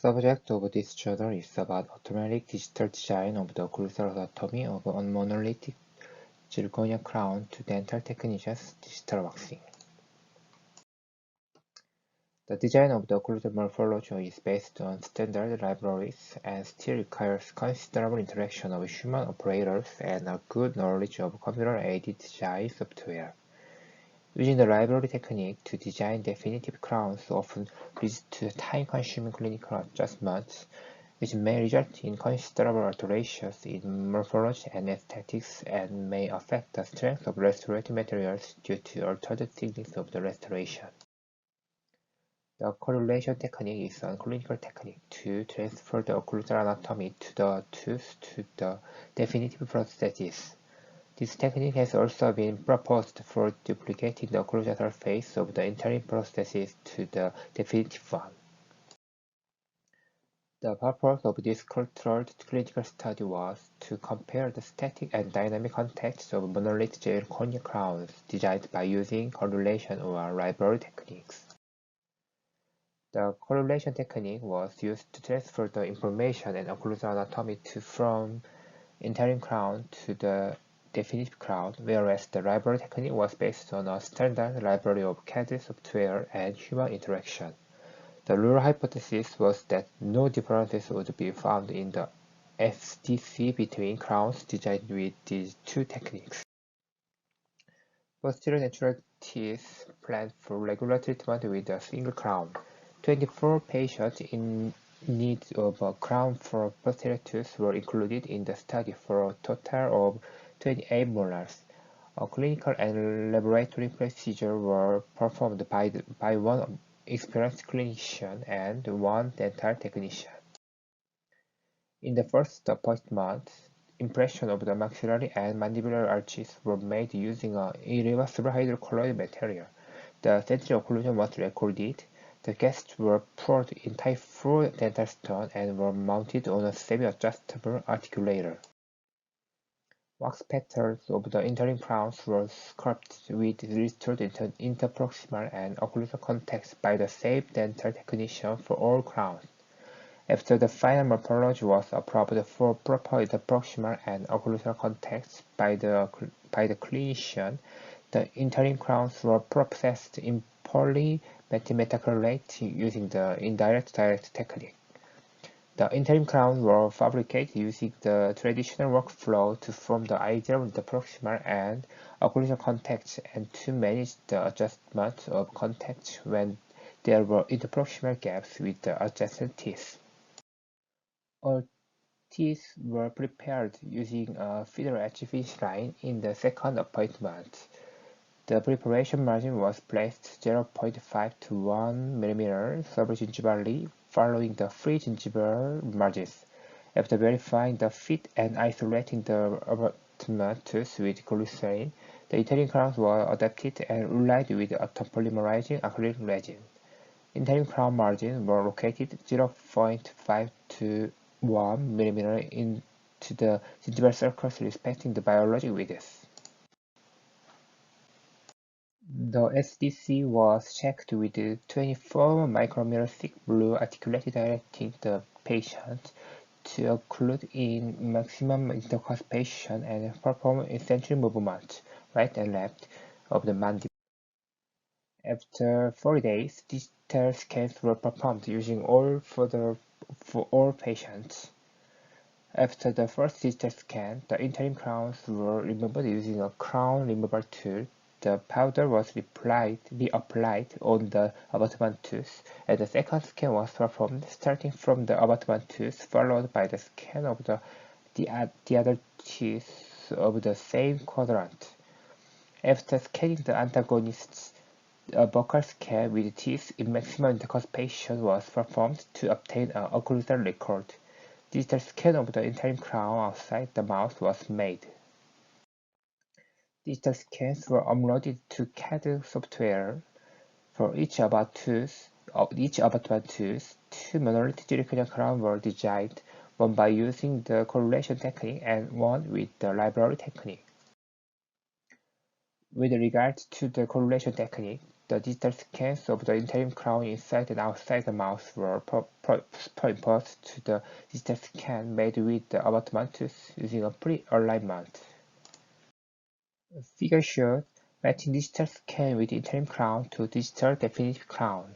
Subject of this journal is about automatic digital design of the occlusal anatomy of a monolithic zirconia crown to dental technicians' digital waxing. The design of the occlusal morphology is based on standard libraries and still requires considerable interaction of human operators and a good knowledge of computer-aided design software. Using the library technique to design definitive crowns often leads to time-consuming clinical adjustments, which may result in considerable alterations in morphology and aesthetics and may affect the strength of restorative materials due to altered techniques of the restoration. The correlation technique is a clinical technique to transfer the occlusal anatomy to the tooth to the definitive prosthesis. This technique has also been proposed for duplicating the occlusal surface of the interim prosthesis to the definitive one. The purpose of this controlled clinical study was to compare the static and dynamic contacts of monolith zirconia crowns designed by using correlation or library techniques. The correlation technique was used to transfer the information and occlusal anatomy from interim crown to the definitive crown, whereas the library technique was based on a standard library of CAD software and human interaction. The rule hypothesis was that no differences would be found in the SDC between crowns designed with these two techniques. Posterior natural teeth planned for regular treatment with a single crown. 24 patients in need of a crown for posterior tooth were included in the study for a total of 28 molars. A clinical and laboratory procedure were performed by one experienced clinician and one dental technician. In the first appointment, impression of the maxillary and mandibular arches were made using an irreversible hydrocolloid material. The central occlusion was recorded. The guests were poured in type 4 dental stone and were mounted on a semi-adjustable articulator. Wax petals of the interim crowns were sculpted with restored interproximal and occlusal contacts by the same dental technician for all crowns. After the final morphology was approved for proper interproximal and occlusal contacts by the clinician, the interim crowns were processed in polymetallate using the indirect direct technique. The interim crowns were fabricated using the traditional workflow to form the ideal interproximal and occlusal contacts and to manage the adjustment of contacts when there were interproximal gaps with the adjacent teeth. All teeth were prepared using a feeder edge finish line in the second appointment. The preparation margin was placed 0.5 to 1 mm subgingivally following the free gingival margins. After verifying the fit and isolating the abutment tooth with glycerin, the interim crowns were adapted and relined with atom-polymerizing acrylic resin. Interim crown margins were located 0.5 to 1 mm into the gingival circles respecting the biologic width. The SDC was checked with 24 micrometer thick blue articulated directing the patient to occlude in maximum intercuspation and perform eccentric movements, right and left, of the mandible. After 40 days, digital scans were performed using for all patients. After the first digital scan, the interim crowns were removed using a crown removal tool. The powder was reapplied on the abutment tooth, and the second scan was performed starting from the abutment tooth, followed by the scan of the other teeth of the same quadrant. After scanning the antagonists, a buccal scan with teeth in maximum intercuspation was performed to obtain an occlusal record. Digital scan of the interim crown outside the mouth was made. Digital scans were uploaded to CAD software for each abutment tooth. Two monolithic zirconia crowns were designed, one by using the correlation technique and one with the library technique. With regard to the correlation technique, The digital scans of the interim crown inside and outside the mouth were superimposed to the digital scan made with the abutment tooth using a pre-alignment. The figure shows matching digital scan with interim crown to digital definitive crown.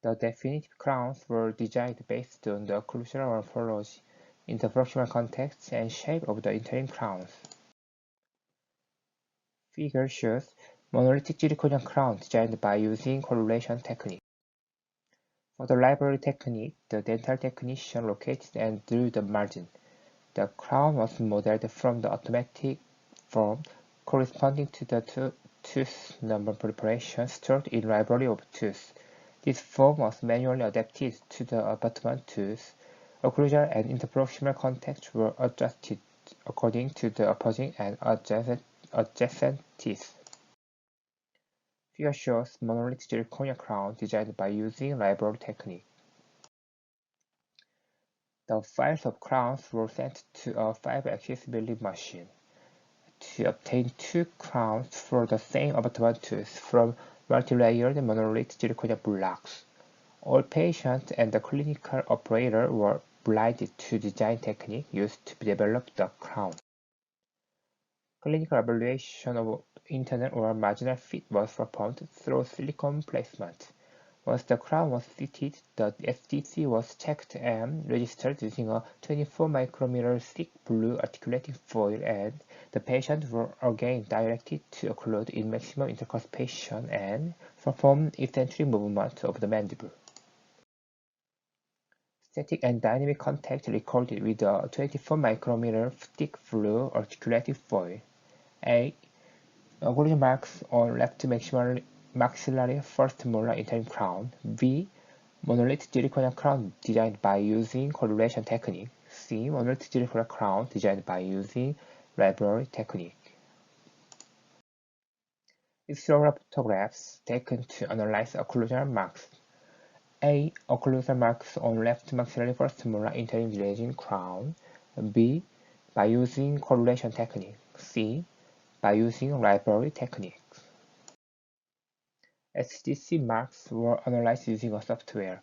The definitive crowns were designed based on the occlusal morphology, interproximal context, and shape of the interim crowns. Figure shows monolithic zirconium crown designed by using correlation technique. For the library technique, the dental technician located and drew the margin. The crown was modeled from the automatic form corresponding to the tooth number preparation stored in library of tooth. This form was manually adapted to the abutment tooth. Occlusal and interproximal context were adjusted according to the opposing and adjacent teeth. Figure shows monolithic zirconia crown designed by using library technique. The files of crowns were sent to a 5-axis milling machine. To obtain 2 crowns for the same abutment tooth from multi-layered monolithic zirconia blocks. All patients and the clinical operator were blinded to design technique used to develop the crown. Clinical evaluation of internal or marginal fit was performed through silicone placement. Once the crown was fitted, the SDC was checked and registered using a 24 micrometer thick blue articulating foil, and the patient were again directed to occlude in maximum intercuspation and perform eccentric movement of the mandible. Static and dynamic contact recorded with a 24 micrometer thick blue articulating foil. A. Occlusion marks on left maxillary first molar interim crown. B. Monolithic zirconia crown designed by using correlation technique. C. Monolithic zirconia crown designed by using library technique. Extraoral photographs taken to analyze occlusion marks. A. Occlusal marks on left maxillary first molar interim grazing crown. B. By using correlation technique. C. By using library techniques. SDC marks were analyzed using a software.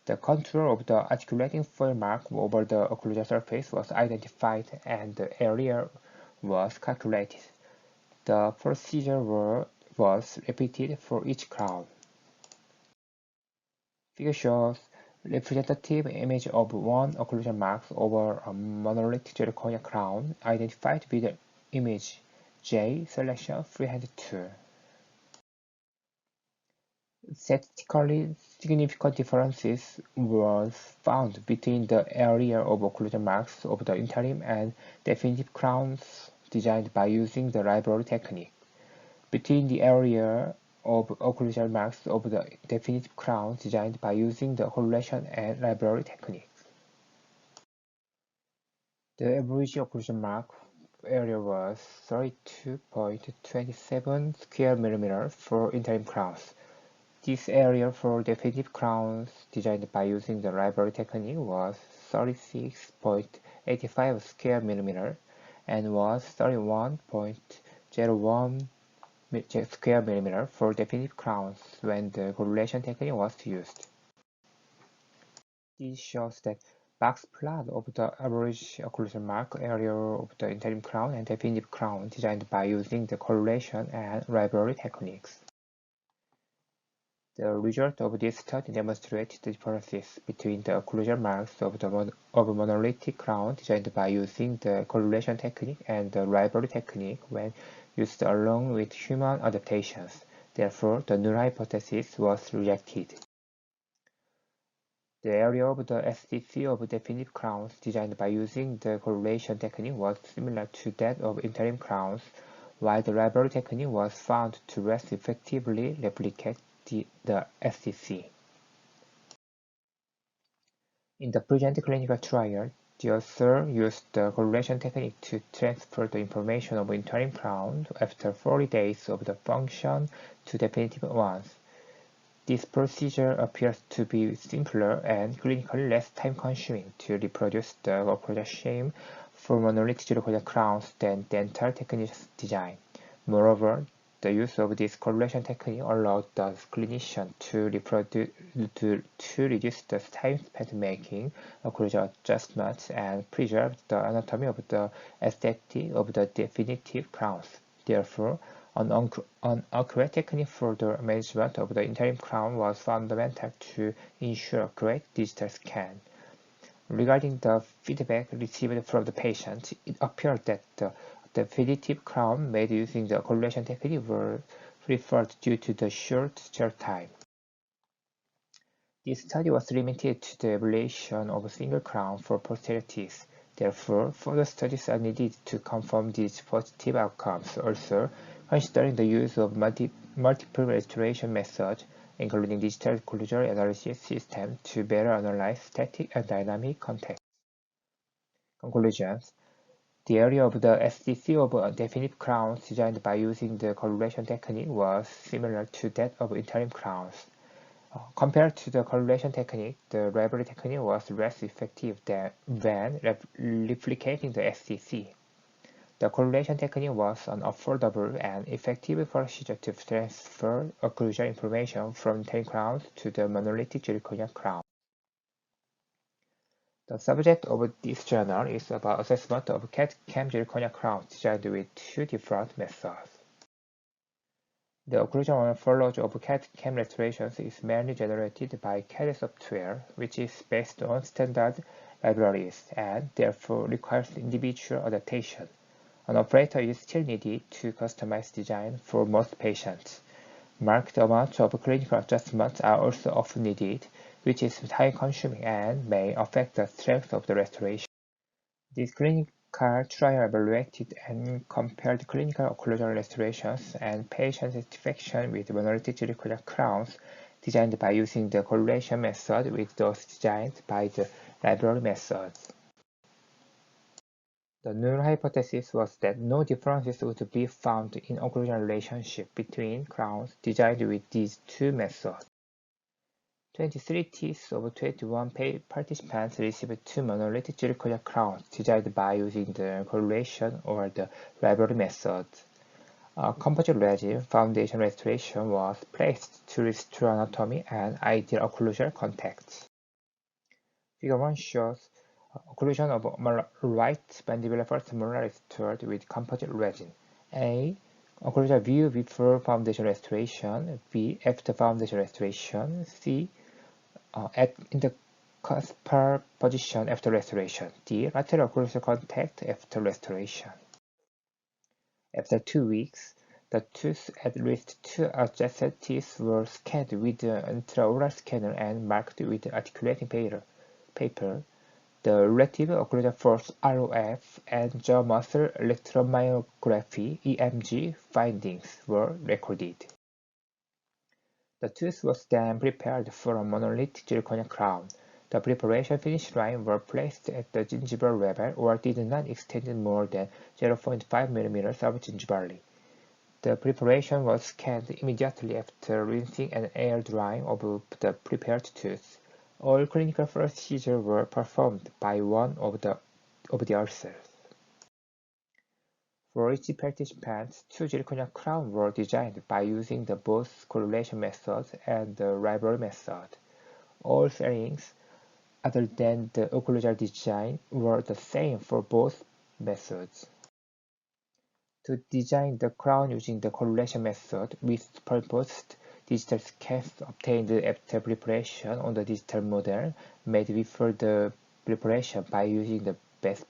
The contour of the articulating foil mark over the occlusal surface was identified and the area was calculated. The procedure was repeated for each crown. Figure shows representative image of one occlusion mark over a monolithic zirconia crown identified with the image J selection freehand tool. Statistically significant differences were found between the area of occlusion marks of the interim and definitive crowns designed by using the library technique, between the area of occlusion marks of the definitive crowns designed by using the correlation and library techniques. The average occlusion mark area was 32.27 square millimeter for interim crowns. This area for definitive crowns designed by using the library technique was 36.85 square millimeter and was 31.01 square millimeter for definitive crowns when the correlation technique was used. This shows that box plot of the average occlusion mark area of the interim crown and definitive crown designed by using the correlation and library techniques. The result of this study demonstrated the differences between the occlusion marks of a monolithic crown designed by using the correlation technique and the library technique when used along with human adaptations. Therefore, the null hypothesis was rejected. The area of the SDC of definitive crowns designed by using the correlation technique was similar to that of interim crowns, while the library technique was found to less effectively replicate the SDC. In the present clinical trial, the author used the correlation technique to transfer the information of interim crowns after 40 days of the function to definitive ones. This procedure appears to be simpler and clinically less time-consuming to reproduce the occlusal scheme for monolithic zirconia crowns than dental techniques design. Moreover, the use of this correlation technique allowed the clinician to reduce the time spent making occlusal adjustments and preserve the anatomy of the aesthetic of the definitive crowns. Therefore, an accurate technique for the management of the interim crown was fundamental to ensure a great digital scan. Regarding the feedback received from the patient, it appeared that the definitive crown made using the correlation technique were preferred due to the short chair time. This study was limited to the evaluation of a single crown for posterior teeth. Therefore, further studies are needed to confirm these positive outcomes. Also, considering the use of multiple restoration methods, including digital occlusal analysis system to better analyze static and dynamic context. Conclusions. The area of the SDC of definitive crowns designed by using the correlation technique was similar to that of interim crowns. Compared to the correlation technique, the library technique was less effective when replicating the SDC. The correlation technique was an affordable and effective procedure to transfer occlusal information from interim crowns to the monolithic zirconia crown. The subject of this journal is about assessment of CAD/CAM zirconia crowns designed with two different methods. The occlusal morphology of CAD/CAM restorations is mainly generated by CAD software, which is based on standard libraries and therefore requires individual adaptation. An operator is still needed to customize design for most patients. Marked amounts of clinical adjustments are also often needed, which is time-consuming and may affect the strength of the restoration. This clinical trial evaluated and compared clinical occlusal restorations and patient satisfaction with monolithic zirconia crowns designed by using the correlation method with those designed by the library methods. The null hypothesis was that no differences would be found in occlusal relationship between crowns designed with these two methods. 23 teeth of 21 participants received two monolithic zirconia crowns designed by using the correlation or the library method. A composite resin foundation restoration was placed to restore anatomy and ideal occlusal contact. Figure 1 shows occlusion of right mandibular first molar restored with composite resin. A. Occlusal view before foundation restoration. B. After foundation restoration. C. In the cuspal position after restoration. D. Lateral occlusal contact after restoration. After 2 weeks, the tooth at least two adjacent teeth were scanned with the intraoral scanner and marked with articulating paper. The relative occlusal force ROF and jaw muscle electromyography EMG findings were recorded. The tooth was then prepared for a monolithic zirconia crown. The preparation finish line were placed at the gingival level or did not extend more than 0.5 mm subgingivally. The preparation was scanned immediately after rinsing and air drying of the prepared tooth. All clinical procedures were performed by one of the ulcers. For each participant, two zirconia crowns were designed by using the both correlation method and the library method. All settings, other than the occlusal design, were the same for both methods. To design the crown using the correlation method, we proposed digital scans obtained after preparation on the digital model made before the preparation by using the best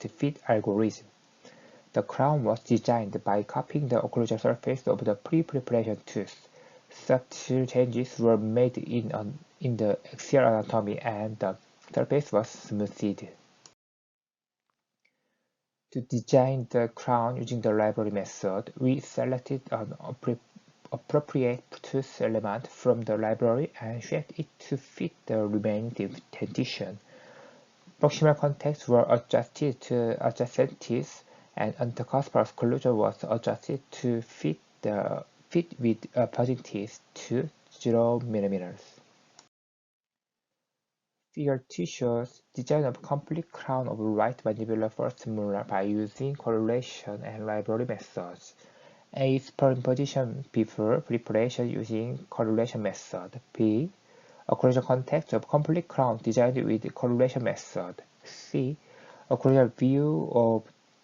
fit algorithm. The crown was designed by copying the occlusal surface of the pre-preparation tooth. Subtle changes were made in the axial anatomy and the surface was smoothed. To design the crown using the library method, we selected an appropriate tooth element from the library and shaped it to fit the remaining dentition. Proximal contacts were adjusted to adjacent teeth, and intercuspal occlusion was adjusted to fit with opposing teeth to 0 mm. Figure 2 shows design of complete crown of right mandibular first molar by using correlation and library methods. A. Superimposition before preparation using correlation method. B. Occlusal context of complete crown designed with correlation method. C. Occlusal view of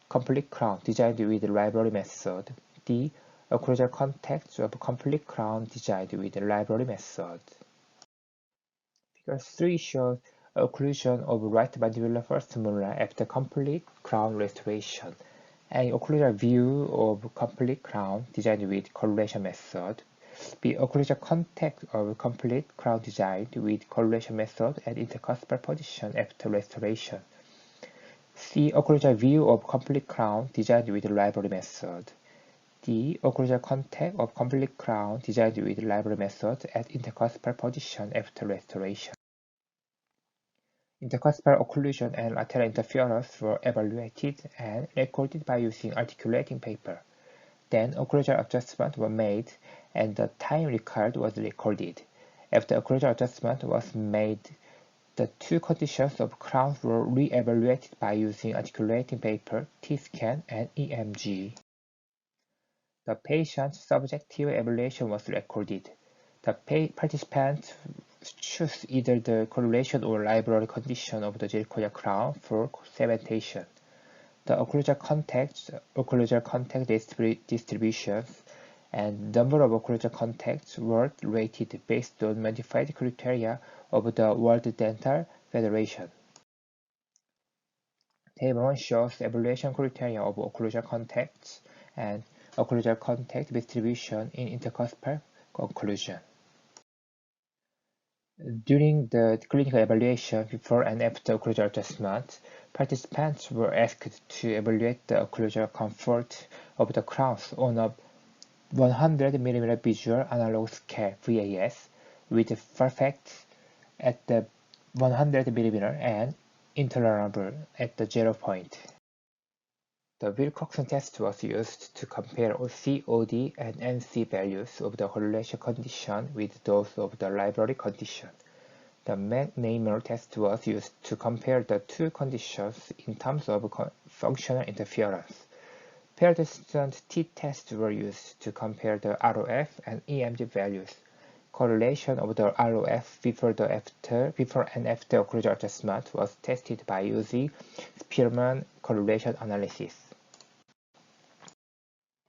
complete crown designed with library method. D. Occlusal context of complete crown designed with library method. Figure 3 shows occlusion of right mandibular first molar after complete crown restoration. A. Occlusal view of complete crown designed with correlation method. B. Occlusal context of complete crown designed with correlation method at intercuspal position after restoration. C. Occlusal view of complete crown designed with library method. D. Occlusal context of complete crown designed with library method at intercuspal position after restoration. Intercuspal occlusion and lateral interference were evaluated and recorded by using articulating paper. Then occlusal adjustment were made and the time required was recorded. After occlusal adjustment was made, the two conditions of crowns were re-evaluated by using articulating paper, T-scan, and EMG. The patient's subjective evaluation was recorded. The participants choose either the correlation or library condition of the zirconia crown for cementation. The occlusal contact distributions and number of occlusal contacts were rated based on modified criteria of the World Dental Federation. Table 1 shows evaluation criteria of occlusal contacts and occlusal contact distribution in intercuspal occlusion. During the clinical evaluation before and after occlusal adjustment, participants were asked to evaluate the occlusal comfort of the crowns on a 100 mm visual analog scale VAS with perfect at the 100 mm and intolerable at the 0 point. The Wilcoxon test was used to compare COD and NC values of the correlation condition with those of the library condition. The McNamara test was used to compare the two conditions in terms of functional interference. Paired distance t-tests were used to compare the ROF and EMG values. Correlation of the ROF before and after occlusal adjustment was tested by using Spearman correlation analysis.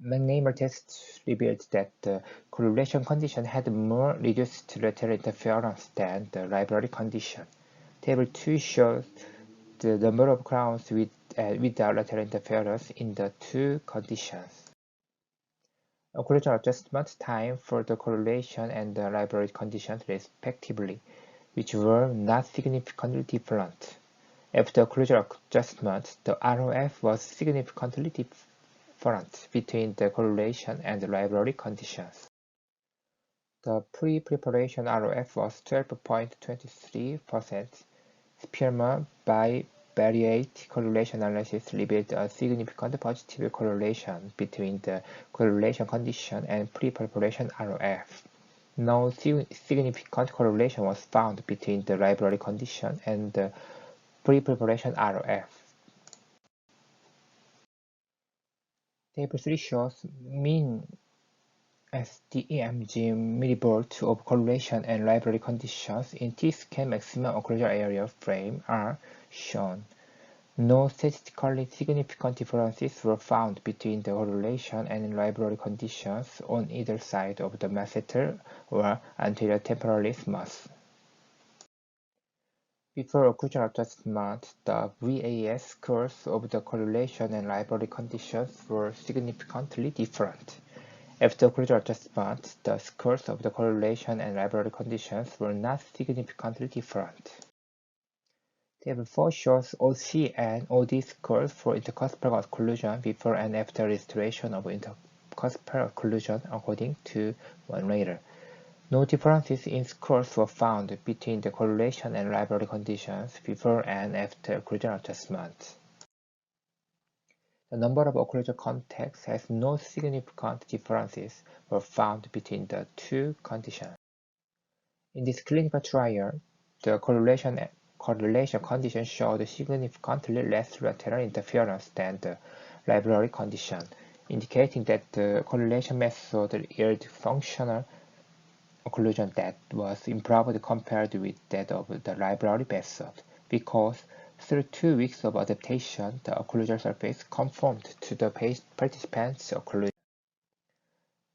McNamara test revealed that the correlation condition had more reduced lateral interference than the library condition. Table 2 shows the number of crowns without lateral interference in the two conditions. Occlusal adjustment time for the correlation and the library conditions respectively, which were not significantly different. After occlusal adjustment, the ROF was significantly different between the correlation and the library conditions. The pre-preparation ROF was 12.23%. Spearman bivariate correlation analysis revealed a significant positive correlation between the correlation condition and pre-preparation ROF. No significant correlation was found between the library condition and the pre-preparation ROF. Table 3 shows mean SDEMG millivolt of correlation and library conditions in T-scan maximum occlusal area frame are shown. No statistically significant differences were found between the correlation and library conditions on either side of the masseter or anterior temporalis mass. Before occlusal adjustment, the VAS scores of the correlation and library conditions were significantly different. After occlusal adjustment, the scores of the correlation and library conditions were not significantly different. Table 4 shows OC and OD scores for intercuspal occlusion before and after restoration of intercuspal occlusion according to one rater. No differences in scores were found between the correlation and library conditions before and after occlusal adjustment. The number of occlusal contacts has no significant differences were found between the two conditions. In this clinical trial, the correlation condition showed significantly less lateral interference than the library condition. indicating that the correlation method yielded functional occlusion that was improved compared with that of the library method, because through 2 weeks of adaptation, the occlusal surface conformed to the participant's occlusion.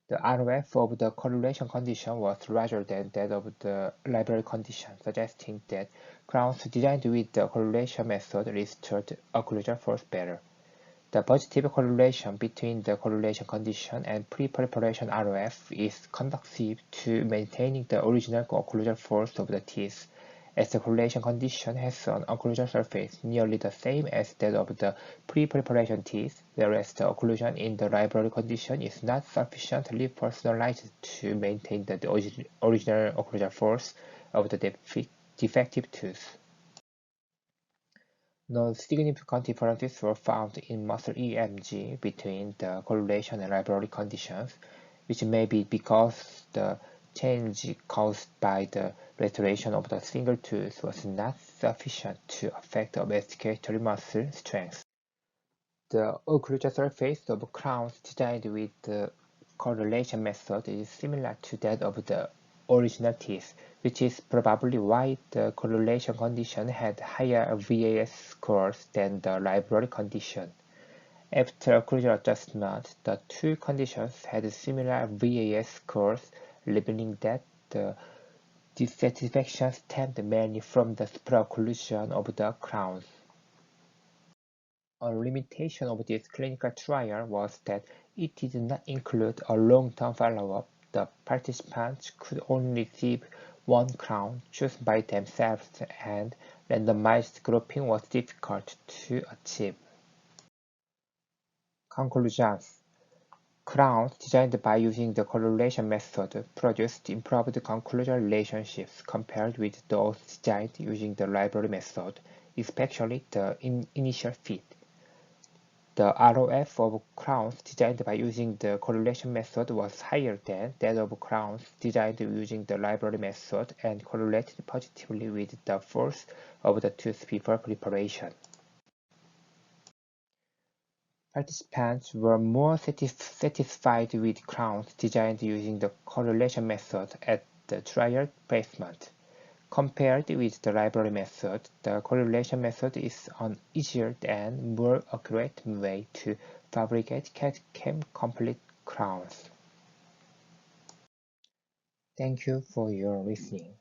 The ROF of the correlation condition was larger than that of the library condition, suggesting that crowns designed with the correlation method restored occlusal force better. The positive correlation between the correlation condition and pre-preparation ROF is conducive to maintaining the original occlusal force of the teeth, as the correlation condition has an occlusal surface nearly the same as that of the pre-preparation teeth, whereas the occlusion in the library condition is not sufficiently personalized to maintain the original occlusal force of the defective tooth. No significant differences were found in muscle EMG between the correlation and library conditions, which may be because the change caused by the restoration of the single tooth was not sufficient to affect the masticatory muscle strength. The occlusal surface of crowns designed with the correlation method is similar to that of the original teeth, which is probably why the correlation condition had higher VAS scores than the library condition. After occlusal adjustment, the two conditions had similar VAS scores, revealing that the dissatisfaction stemmed mainly from the supraocclusion of the crowns. A limitation of this clinical trial was that it did not include a long-term follow-up. The participants could only receive one crown chosen by themselves, and randomized grouping was difficult to achieve. Conclusions: crowns designed by using the correlation method produced improved conclusion relationships compared with those designed using the library method, especially the initial fit. The ROF of crowns designed by using the correlation method was higher than that of crowns designed using the library method and correlated positively with the force of the tooth before preparation. Participants were more satisfied with crowns designed using the correlation method at the trial placement. Compared with the library method, the correlation method is an easier and more accurate way to fabricate CAD/CAM complete crowns. Thank you for your listening.